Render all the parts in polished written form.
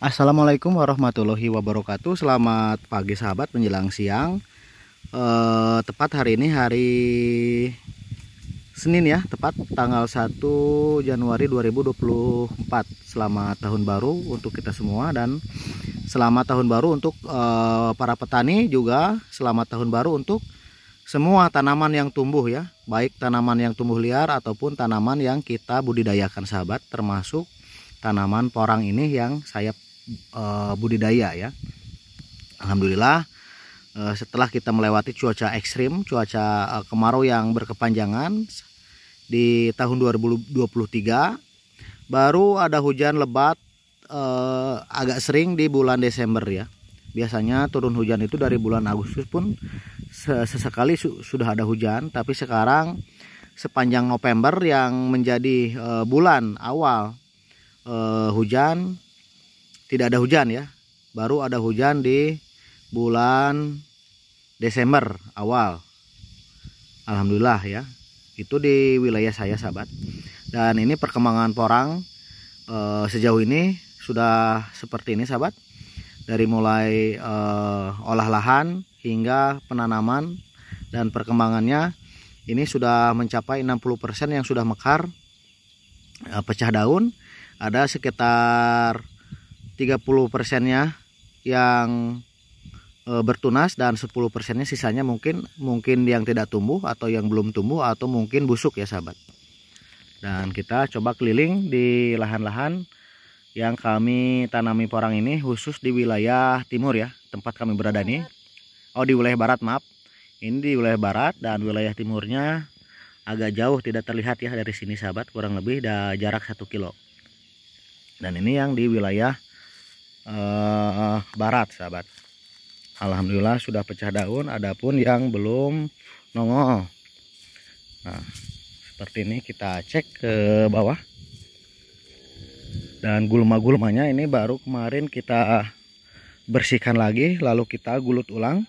Assalamualaikum warahmatullahi wabarakatuh. Selamat pagi sahabat menjelang siang. Tepat hari ini hari Senin ya, tepat tanggal 1 Januari 2024. Selamat tahun baru untuk kita semua dan selamat tahun baru untuk para petani, juga selamat tahun baru untuk semua tanaman yang tumbuh ya, baik tanaman yang tumbuh liar ataupun tanaman yang kita budidayakan sahabat, termasuk tanaman porang ini yang saya budidaya ya. Alhamdulillah setelah kita melewati cuaca ekstrim, cuaca kemarau yang berkepanjangan di tahun 2023, baru ada hujan lebat agak sering di bulan Desember ya. Biasanya turun hujan itu dari bulan Agustus pun sesekali sudah ada hujan, tapi sekarang sepanjang November yang menjadi bulan awal hujan, tidak ada hujan ya. Baru ada hujan di bulan Desember awal. Alhamdulillah ya. Itu di wilayah saya sahabat. Dan ini perkembangan porang sejauh ini sudah seperti ini sahabat. Dari mulai olah lahan hingga penanaman dan perkembangannya ini sudah mencapai 60% yang sudah mekar, pecah daun. Ada sekitar 30%-nya yang bertunas dan 10%-nya sisanya mungkin yang tidak tumbuh atau yang belum tumbuh atau mungkin busuk ya sahabat. Dan kita coba keliling di lahan-lahan yang kami tanami porang ini, khusus di wilayah timur ya, tempat kami berada ini. Oh, di wilayah barat, maaf. Ini di wilayah barat dan wilayah timurnya agak jauh, tidak terlihat ya dari sini sahabat, kurang lebih ada jarak 1 kilo. Dan ini yang di wilayah barat sahabat. Alhamdulillah sudah pecah daun, adapun yang belum nongol. Nah, seperti ini kita cek ke bawah. Dan gulma-gulmanya ini baru kemarin kita bersihkan lagi, lalu kita gulut ulang.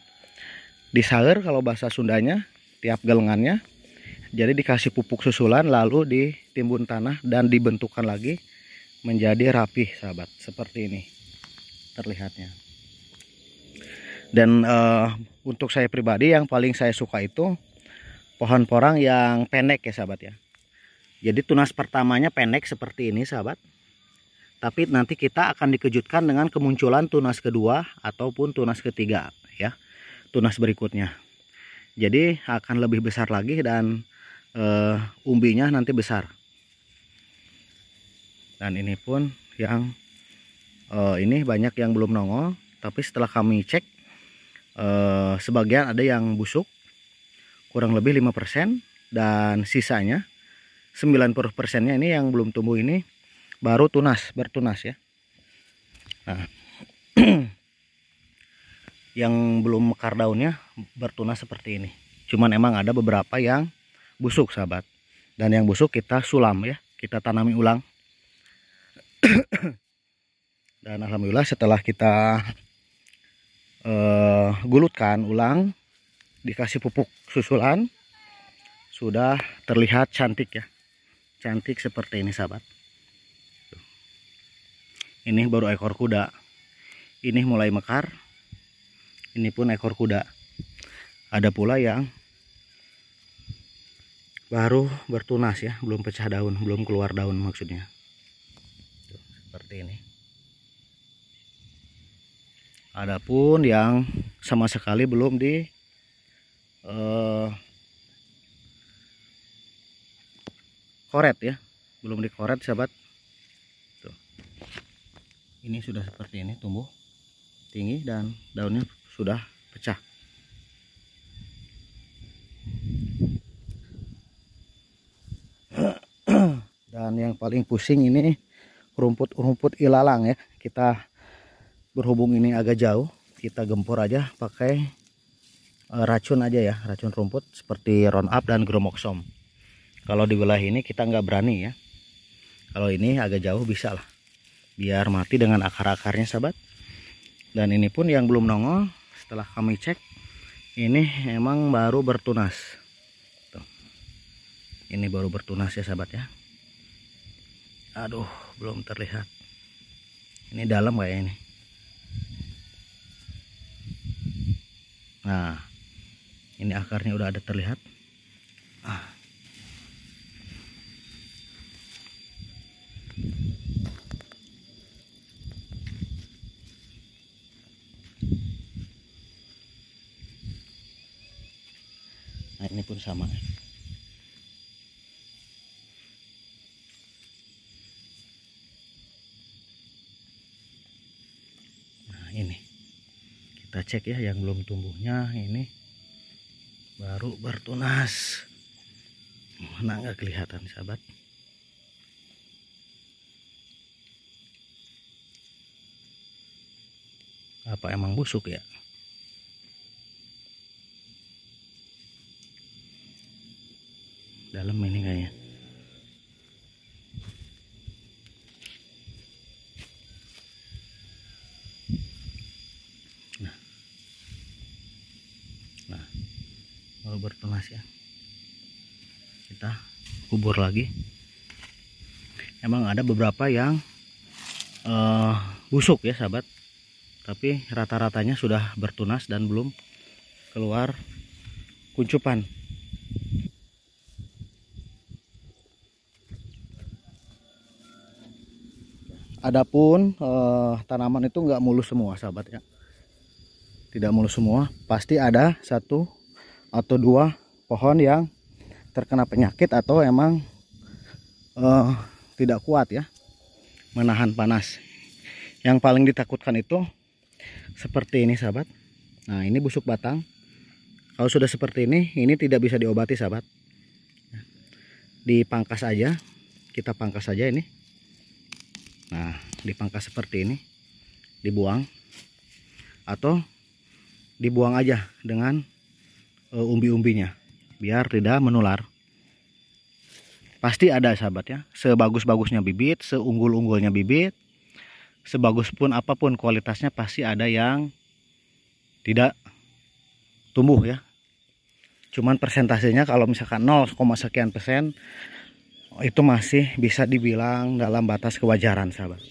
Disaeur kalau bahasa Sundanya, tiap galengannya. Jadi dikasih pupuk susulan, lalu ditimbun tanah dan dibentukkan lagi menjadi rapih sahabat, seperti ini terlihatnya. Dan untuk saya pribadi yang paling saya suka itu pohon porang yang pendek ya sahabat ya. Jadi tunas pertamanya pendek seperti ini sahabat, tapi nanti kita akan dikejutkan dengan kemunculan tunas kedua ataupun tunas ketiga ya, tunas berikutnya. Jadi akan lebih besar lagi dan umbinya nanti besar. Dan ini pun yang ini banyak yang belum nongol, tapi setelah kami cek sebagian ada yang busuk, kurang lebih 5%, dan sisanya 90%-nya ini yang belum tumbuh ini baru bertunas ya. Nah, yang belum mekar daunnya bertunas seperti ini. Cuman emang ada beberapa yang busuk sahabat, dan yang busuk kita sulam ya, kita tanami ulang. Dan alhamdulillah setelah kita gulutkan ulang, dikasih pupuk susulan, sudah terlihat cantik ya, cantik seperti ini sahabat. Ini baru ekor kuda, ini mulai mekar, ini pun ekor kuda. Ada pula yang baru bertunas ya, belum pecah daun, belum keluar daun maksudnya. Tuh, seperti ini. Adapun yang sama sekali belum di koret ya, belum dikoret sahabat. Tuh. Ini sudah seperti ini, tumbuh tinggi dan daunnya sudah pecah. Dan yang paling pusing ini rumput-rumput ilalang ya. Kita berhubung ini agak jauh, kita gempur aja pakai racun aja ya, racun rumput seperti Roundup dan Gromoxom. Kalau di wilayah ini kita nggak berani ya. Kalau ini agak jauh bisa lah, biar mati dengan akar-akarnya sahabat. Dan ini pun yang belum nongol, setelah kami cek ini emang baru bertunas. Tuh. Ini baru bertunas ya sahabat ya. Aduh, belum terlihat. Ini dalam kayak ini. Nah, ini akarnya udah ada terlihat. Nah, ini pun sama. Nah, ini kita cek ya, yang belum tumbuhnya ini baru bertunas. Mana nggak kelihatan sahabat. Apa emang busuk ya? Dalam ini kayaknya. Nah, baru bertunas ya. Kita kubur lagi. Emang ada beberapa yang busuk ya sahabat, tapi rata-ratanya sudah bertunas dan belum keluar kuncupan. Adapun tanaman itu nggak mulus semua sahabat ya, tidak mulus semua, pasti ada satu atau dua pohon yang terkena penyakit atau emang tidak kuat ya menahan panas. Yang paling ditakutkan itu seperti ini sahabat. Nah, ini busuk batang. Kalau sudah seperti ini tidak bisa diobati sahabat. Dipangkas aja, kita pangkas saja ini. Nah, dipangkas seperti ini, dibuang atau dibuang aja dengan umbi-umbinya biar tidak menular. Pasti ada sahabat ya, sebagus-bagusnya bibit, seunggul-unggulnya bibit, sebagus pun apapun kualitasnya, pasti ada yang tidak tumbuh ya. Cuman persentasenya kalau misalkan 0, sekian persen itu masih bisa dibilang dalam batas kewajaran sahabat.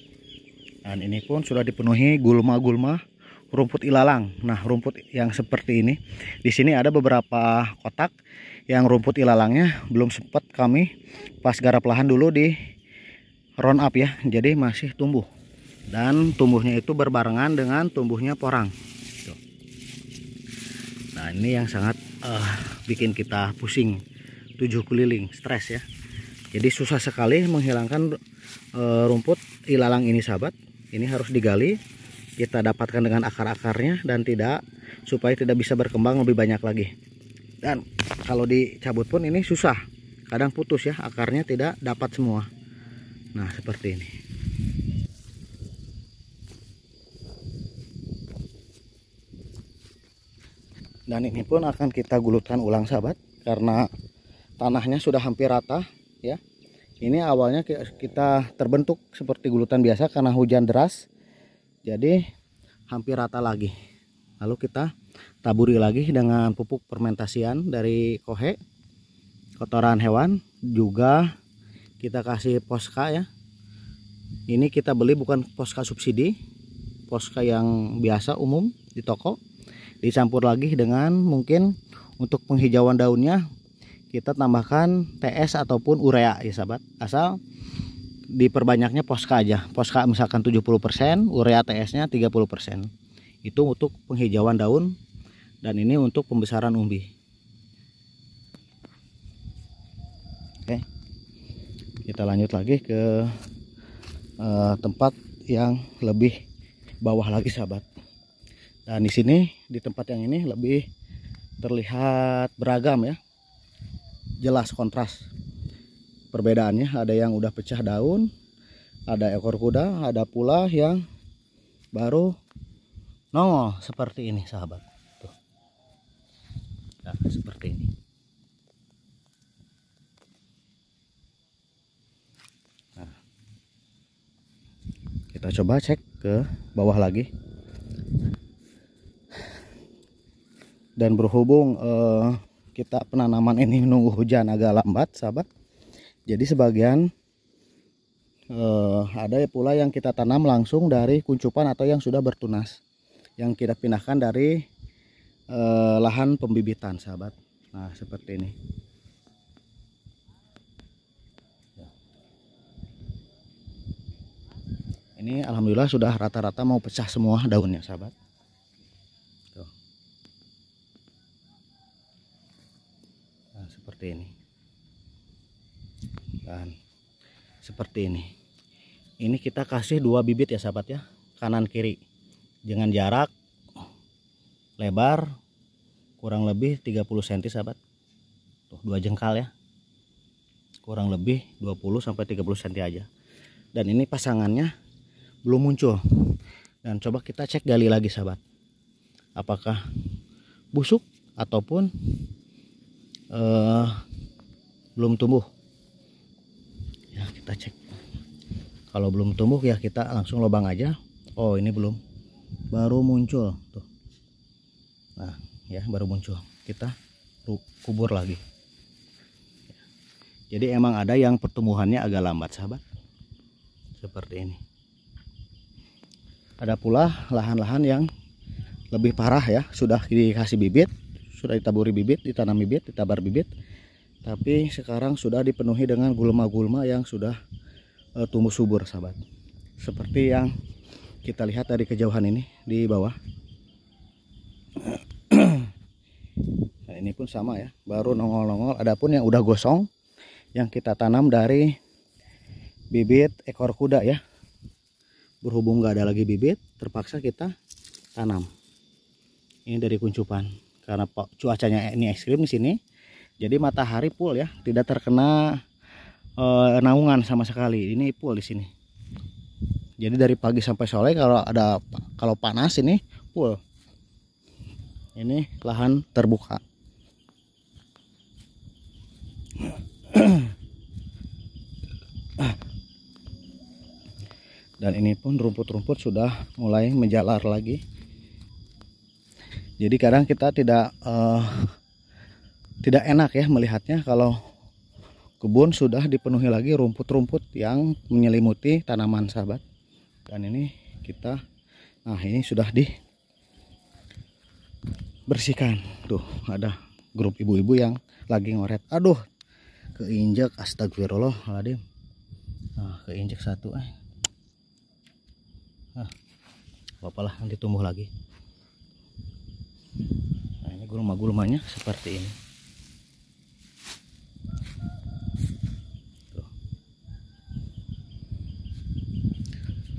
Dan ini pun sudah dipenuhi gulma-gulma rumput ilalang. Nah, rumput yang seperti ini, di sini ada beberapa kotak yang rumput ilalangnya belum sempat kami pas garap lahan dulu di round up ya, jadi masih tumbuh, dan tumbuhnya itu berbarengan dengan tumbuhnya porang. Nah, ini yang sangat bikin kita pusing, 7 keliling, stres ya. Jadi susah sekali menghilangkan rumput ilalang ini sahabat. Ini harus digali, kita dapatkan dengan akar-akarnya, dan supaya tidak bisa berkembang lebih banyak lagi. Dan kalau dicabut pun ini susah, kadang putus ya, akarnya tidak dapat semua. Nah, seperti ini. Dan ini pun akan kita gulutkan ulang sahabat, karena tanahnya sudah hampir rata ya. Ini awalnya kita terbentuk seperti gulutan biasa karena hujan deras, jadi hampir rata lagi. Lalu kita taburi lagi dengan pupuk fermentasian dari kohe, kotoran hewan, juga kita kasih poska ya. Ini kita beli bukan poska subsidi, poska yang biasa umum di toko. Dicampur lagi dengan mungkin untuk penghijauan daunnya kita tambahkan TS ataupun urea ya sahabat. Asal diperbanyaknya poska aja. Poska misalkan 70%, urea TS-nya 30%. Itu untuk penghijauan daun, dan ini untuk pembesaran umbi. Oke, kita lanjut lagi ke tempat yang lebih bawah lagi sahabat. Dan di sini, di tempat yang ini lebih terlihat beragam ya, jelas kontras perbedaannya. Ada yang udah pecah daun, ada ekor kuda, ada pula yang baru nongol seperti ini sahabat. Tuh. Nah, seperti ini. Nah, kita coba cek ke bawah lagi. Dan berhubung kita penanaman ini menunggu hujan agak lambat sahabat, jadi sebagian Ada pula yang kita tanam langsung dari kuncupan atau yang sudah bertunas, yang kita pindahkan dari lahan pembibitan sahabat. Nah seperti ini. Ini alhamdulillah sudah rata-rata mau pecah semua daunnya sahabat. Tuh. Nah, seperti ini. Dan seperti ini. Ini kita kasih 2 bibit ya sahabat ya, kanan kiri. Dengan jarak lebar kurang lebih 30 cm sahabat. Tuh 2 jengkal ya. Kurang lebih 20 sampai 30 cm aja. Dan ini pasangannya belum muncul. Dan coba kita cek gali lagi sahabat, apakah busuk ataupun belum tumbuh ya. Kita cek, kalau belum tumbuh ya kita langsung lubang aja. Oh ini belum, baru muncul tuh. Nah ya baru muncul, kita kubur lagi. Jadi emang ada yang pertumbuhannya agak lambat sahabat, seperti ini. Ada pula lahan-lahan yang lebih parah ya, sudah dikasih bibit, sudah ditaburi bibit, ditanam bibit, ditabar bibit, tapi sekarang sudah dipenuhi dengan gulma-gulma yang sudah tumbuh subur sahabat. Seperti yang kita lihat dari kejauhan ini di bawah. Nah, ini pun sama ya, baru nongol-nongol. Adapun yang udah gosong, yang kita tanam dari bibit ekor kuda ya. Berhubung nggak ada lagi bibit, terpaksa kita tanam. Ini dari kuncupan, karena cuacanya ini ekstrim di sini, jadi matahari full ya, tidak terkena naungan sama sekali. Ini full di sini. Jadi dari pagi sampai sore kalau panas ini full. Ini lahan terbuka. Dan ini pun rumput-rumput sudah mulai menjalar lagi. Jadi kadang kita tidak enak ya melihatnya kalau kebun sudah dipenuhi lagi rumput-rumput yang menyelimuti tanaman sahabat. Dan ini kita, nah ini sudah dibersihkan. Tuh ada grup ibu-ibu yang lagi ngoret. Aduh, keinjak, astagfirullahaladzim. Nah, keinjak satu apalah, nanti tumbuh lagi. Nah ini gulma-gulmanya seperti ini. Tuh.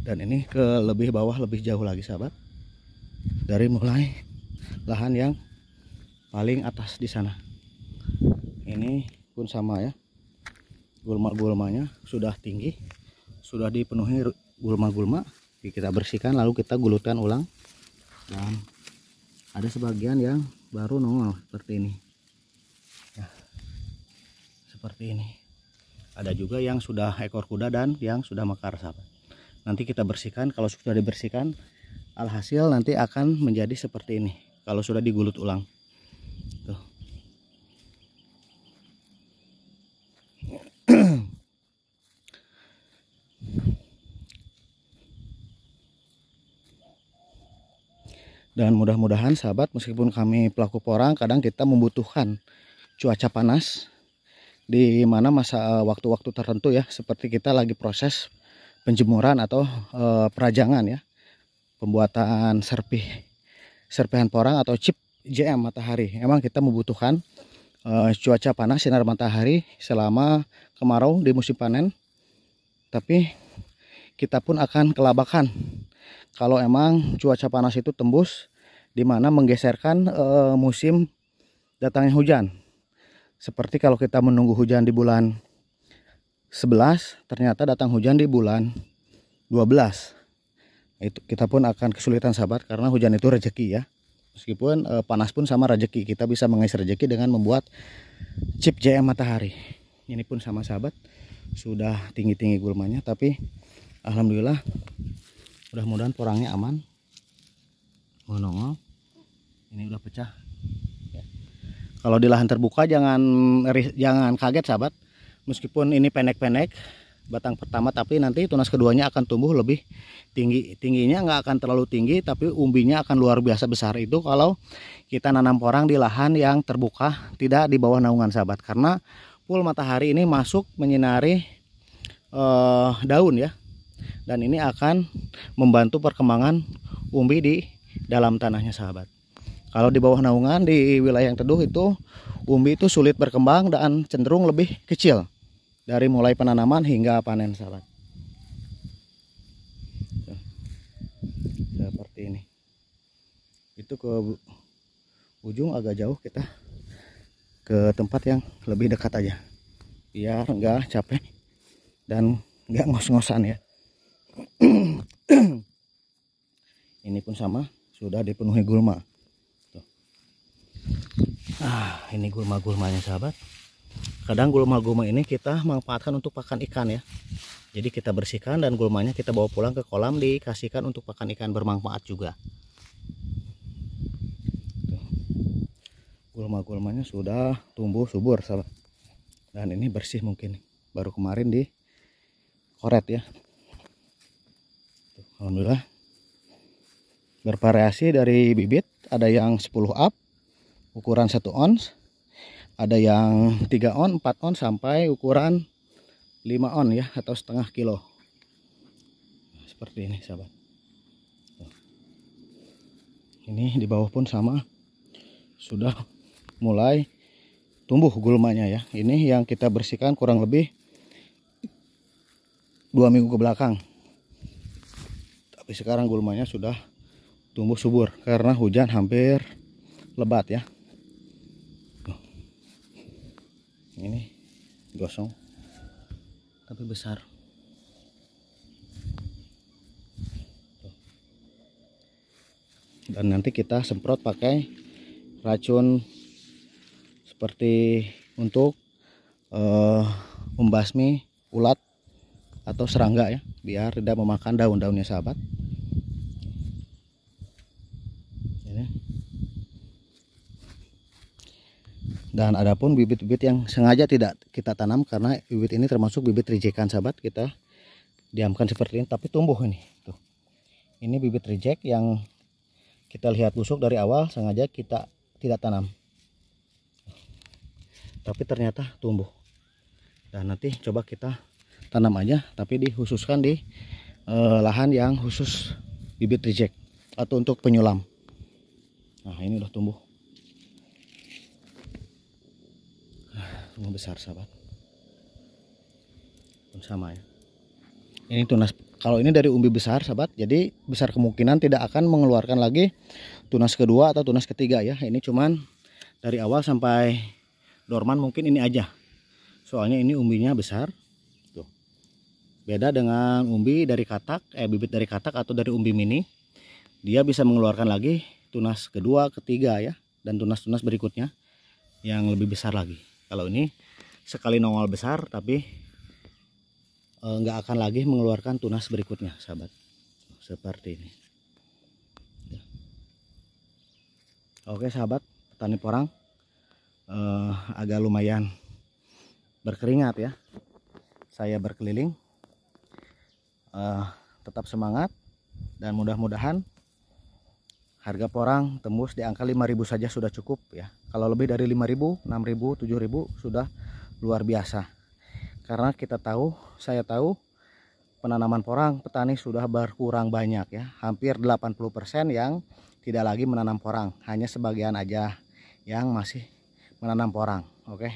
Dan ini ke lebih bawah, lebih jauh lagi sahabat, dari mulai lahan yang paling atas di sana. Ini pun sama ya, gulma-gulmanya sudah tinggi, sudah dipenuhi gulma-gulma. Kita bersihkan lalu kita gulutkan ulang. Dan ada sebagian yang baru nongol seperti ini ya, seperti ini. Ada juga yang sudah ekor kuda dan yang sudah mekar sahabat. Nanti kita bersihkan, kalau sudah dibersihkan alhasil nanti akan menjadi seperti ini kalau sudah digulut ulang. Tuh. Dan mudah-mudahan sahabat, meskipun kami pelaku porang, kadang kita membutuhkan cuaca panas di mana masa waktu-waktu tertentu ya, seperti kita lagi proses penjemuran atau perajangan ya, pembuatan serpihan porang atau chip JM matahari. Emang kita membutuhkan cuaca panas, sinar matahari selama kemarau di musim panen. Tapi kita pun akan kelabakan kalau emang cuaca panas itu tembus, di mana menggeserkan musim datangnya hujan. Seperti kalau kita menunggu hujan di bulan 11, ternyata datang hujan di bulan 12. Itu kita pun akan kesulitan sahabat, karena hujan itu rezeki ya. Meskipun panas pun sama rezeki, kita bisa mengais rezeki dengan membuat chip JM matahari. Ini pun sama sahabat, sudah tinggi-tinggi gulmanya, tapi alhamdulillah mudah-mudahan porangnya aman. Nongol, ini udah pecah. Ya. Kalau di lahan terbuka jangan kaget sahabat. Meskipun ini pendek-pendek, batang pertama, tapi nanti tunas keduanya akan tumbuh lebih tinggi. Tingginya nggak akan terlalu tinggi, tapi umbinya akan luar biasa besar. Itu kalau kita nanam porang di lahan yang terbuka, tidak di bawah naungan sahabat, karena full matahari ini masuk menyinari daun ya, dan ini akan membantu perkembangan umbi di dalam tanahnya sahabat. Kalau di bawah naungan di wilayah yang teduh itu umbi itu sulit berkembang dan cenderung lebih kecil dari mulai penanaman hingga panen sahabat. Seperti ini. Itu ke ujung agak jauh, kita ke tempat yang lebih dekat aja biar enggak capek dan enggak ngos-ngosan ya. Ini pun sama, sudah dipenuhi gulma. Tuh. Ini gulma-gulmanya sahabat. Kadang gulma-gulma ini kita manfaatkan untuk pakan ikan ya. Jadi kita bersihkan dan gulmanya kita bawa pulang ke kolam, dikasihkan untuk pakan ikan, bermanfaat juga. Gulma-gulmanya sudah tumbuh subur sahabat. Dan ini bersih mungkin. Baru kemarin di koret ya. Tuh, alhamdulillah. Bervariasi dari bibit, ada yang 10 up, ukuran 1 ons. Ada yang 3 on, 4 on, sampai ukuran 5 on ya, atau setengah kilo. Seperti ini sahabat. Ini di bawah pun sama, sudah mulai tumbuh gulmanya ya. Ini yang kita bersihkan kurang lebih 2 minggu ke belakang. Tapi sekarang gulmanya sudah tumbuh subur karena hujan hampir lebat ya. Ini gosong tapi besar. Dan nanti kita semprot pakai racun seperti untuk membasmi ulat atau serangga ya, biar tidak memakan daun-daunnya sahabat. Dan adapun bibit-bibit yang sengaja tidak kita tanam, karena bibit ini termasuk bibit rijekan sahabat, kita diamkan seperti ini tapi tumbuh ini. Tuh. Ini bibit reject yang kita lihat busuk dari awal, sengaja kita tidak tanam. Tapi ternyata tumbuh. Dan nanti coba kita tanam aja, tapi dikhususkan di lahan yang khusus bibit reject atau untuk penyulam. Nah, ini udah tumbuh. Tumbuh besar sahabat. Pun sama ya. Ini tunas, kalau ini dari umbi besar sahabat, jadi besar kemungkinan tidak akan mengeluarkan lagi tunas kedua atau tunas ketiga ya. Ini cuman dari awal sampai dorman mungkin ini aja. Soalnya ini umbinya besar. Tuh. Beda dengan umbi dari katak, bibit dari katak atau dari umbi mini. Dia bisa mengeluarkan lagi tunas kedua, ketiga ya, dan tunas-tunas berikutnya yang lebih besar lagi. Kalau ini sekali nongol besar tapi nggak akan lagi mengeluarkan tunas berikutnya sahabat. Seperti ini. Oke sahabat petani porang, agak lumayan berkeringat ya. Saya berkeliling, tetap semangat dan mudah-mudahan harga porang tembus di angka 5.000 saja sudah cukup ya. Kalau lebih dari 5.000, 6.000, 7.000 sudah luar biasa. Karena saya tahu penanaman porang petani sudah berkurang banyak ya. Hampir 80% yang tidak lagi menanam porang, hanya sebagian aja yang masih menanam porang. Oke.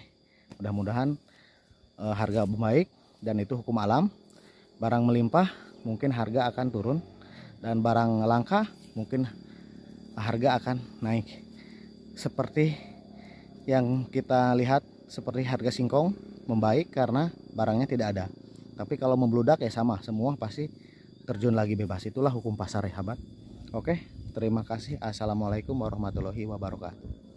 Mudah-mudahan harga baik, dan itu hukum alam. Barang melimpah mungkin harga akan turun, dan barang langka mungkin harga akan naik. Seperti yang kita lihat, seperti harga singkong membaik karena barangnya tidak ada. Tapi kalau membludak ya sama, semua pasti terjun lagi bebas. Itulah hukum pasar ya sahabat. Oke, terima kasih. Assalamualaikum warahmatullahi wabarakatuh.